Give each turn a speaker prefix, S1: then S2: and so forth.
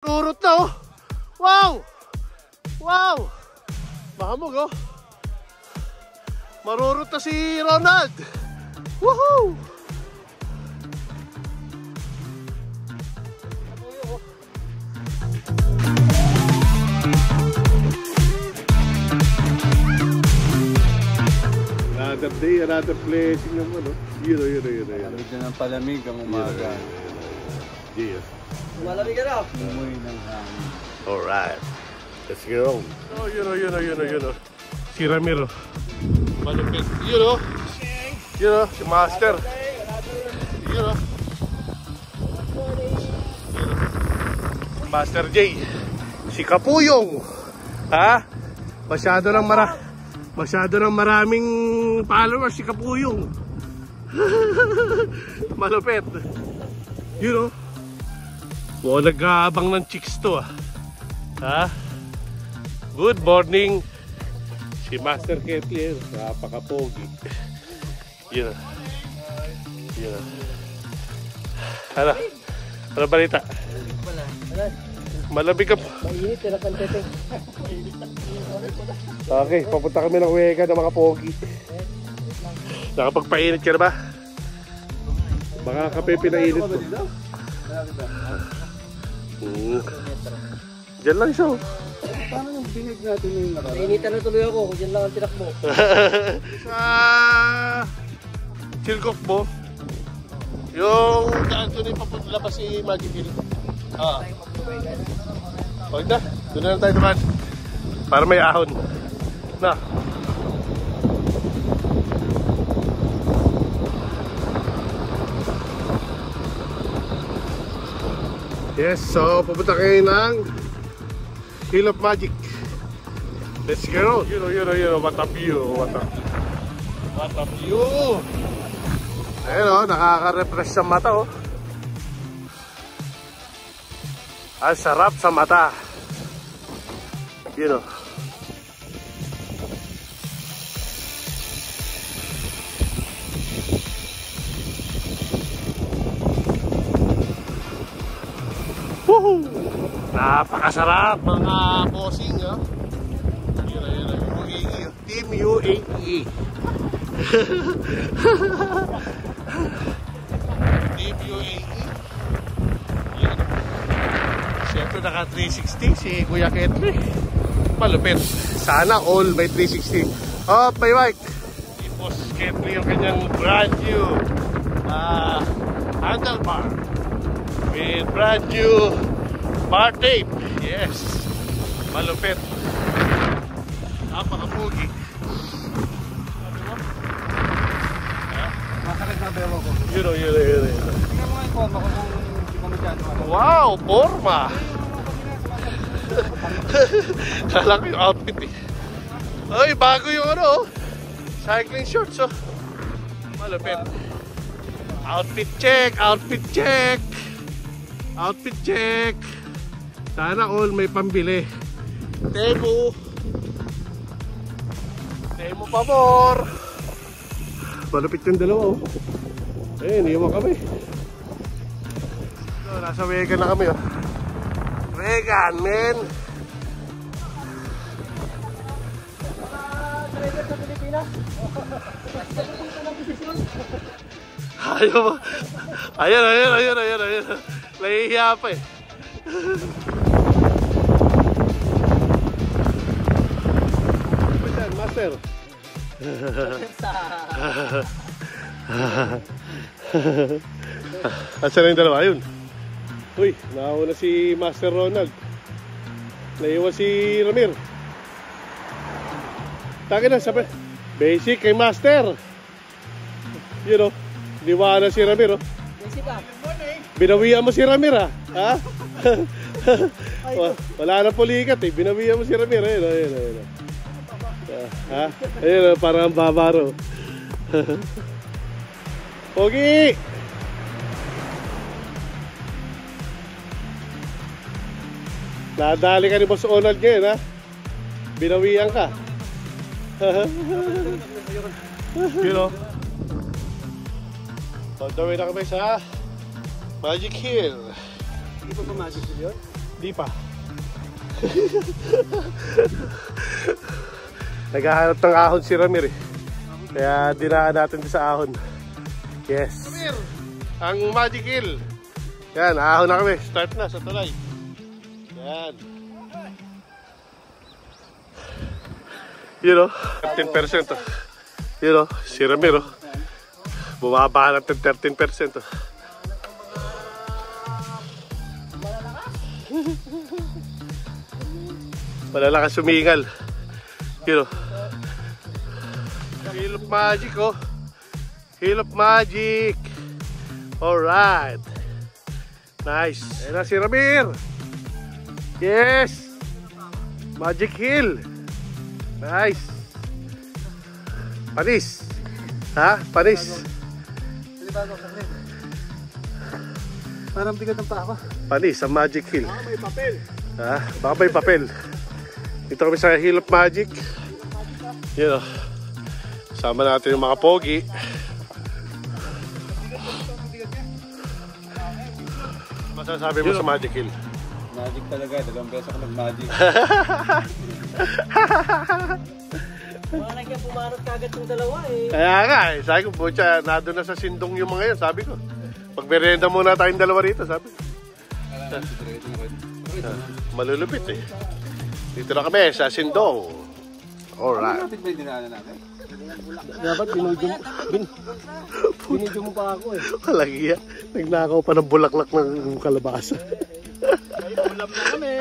S1: Turot na oh. Wow! Wow! Mahamog oh. Marurot na si Ronald. Woohoo! Another day, another blessing naman oh. Yun.
S2: Palamig na ng palamig ang umaga.
S1: Yes.
S3: Malamig ka na.
S2: Umuwi ng hangin.
S1: Alright. Let's go. Oh, yun oh. Si Ramiro. Malupit. Yun oh. Si Master. Yun oh. Master J. Si Kapuyong. Ha? Masyado ng maraming followers si Kapuyong. Malupit. Yun oh. Mukhang nag-aabang ng chicks to ah. Ha? Good morning. Si Master Ketler. Napaka-pogi. Yun. Ano balita? Malamig ka.
S3: Mainit, tirakan tete.
S1: Okay, papunta kami ng Wega ng mga pogi. Nakapagpainit ka na ba? Baka kape pinainit ko. Diyan lang siya.
S2: Paano yung binig natin yung nakaraan?
S3: Nainitan na tuloy ako, dyan lang ang tinakbo.
S1: Sa Chilcock mo, yung daan doon yung papunta pa si Maggie Hill. Huwag na, doon na lang tayo naman. Para may ahon. Na. Yes, so pupunta kayo ng Hill of Magic. Let's go. What a view. What a view. Ayun o, nakaka-refresh sa mata o. Ang sarap sa mata. Yun o. Woohoo! Napakasarap mga bossing ha. Yun. UAE. Team UAE. Team UAE. Yun. Siyempre naka 360 si Kuya Ketri. Malupit. Sana all may 360. Oh, may mic. Si Boss Ketri yung kanyang brand new handlebar. With brand new bar tape. Yes. Malupit. Napakapugi.
S2: Makakagnabewa ko.
S1: Yun.
S2: Tingnan mo nga yung forma ko kung hindi ko masyado.
S1: Wow, forma. Kala ko yung outfit eh. Ay, bago yung ano cycling shorts oh. Malupit. Outfit check. Sana all may pambili. Temu pabor. Malupit yung dalawa oh. Eh, iniwan kami. So, nasa Vegan na kami oh. Vegan, men.
S3: Driver sa Pilipinas.
S1: Ayaw mo. Ayun. Nahihiya pa eh. Master. Asa na yung dalawa? Ayun. Uy, nauna si Master Ronald. Naiwan si Ramir. Taka na, sabi. Basic kay Master. Yun o. Diwa na si Ramir o.
S3: Basic ka.
S1: Binawian mo si Ramir ha? Wala na pulikat eh. Binawian mo si Ramir. Ayun. Ha? Ayun, parang babaro. Pogi! Nadali ka ni Boss Ronald ngayon ha? Binawian ka. You know? On the way na kami sa Magic Hill.
S2: Hindi pa ba Magic Hill yun?
S1: Di pa. Naghahanap ng ahon si Ramir eh. Kaya dinaan natin sa ahon. Yes. Ramir, ang Magic Hill. Yan, ahon na kami. Start na sa tulay. Yan. You know, 13%. You know, si Ramir, bumaba natin 13%. Malalakas sumingal. You know. Hill of Magic, oh. Hill of Magic. Alright. Nice. Ayan na si Ramir. Yes. Magic Hill. Nice. Panis. Ha? Panis.
S2: Parang bigat ng paa ko.
S1: Panis ang Magic Hill.
S2: Baka may papel.
S1: Ha? Baka may papel. Dito kami sa Hill of Magic. You know. Sama natin yung mga pogi. Masasabi mo sa Magic Hill?
S2: Magic talaga. 2 beses ako nag-magic.
S3: Wala kaya pumarot kagad yung dalawa eh.
S1: Kaya nga eh. Sabi ko, butya, nado na sa sindong yung mga yan. Sabi ko. Pagmerenda muna tayong dalawa rito. Sabi ko. Malulupit eh. Dito na kami sa sindong. Alright.
S2: Kapit ba yung dinaanan natin?
S3: Dapat binidyo mo pa ako eh.
S1: Walang iya. Nagnakaw pa ng bulaklak ng kalabasa.
S3: Ay, ulam na kami.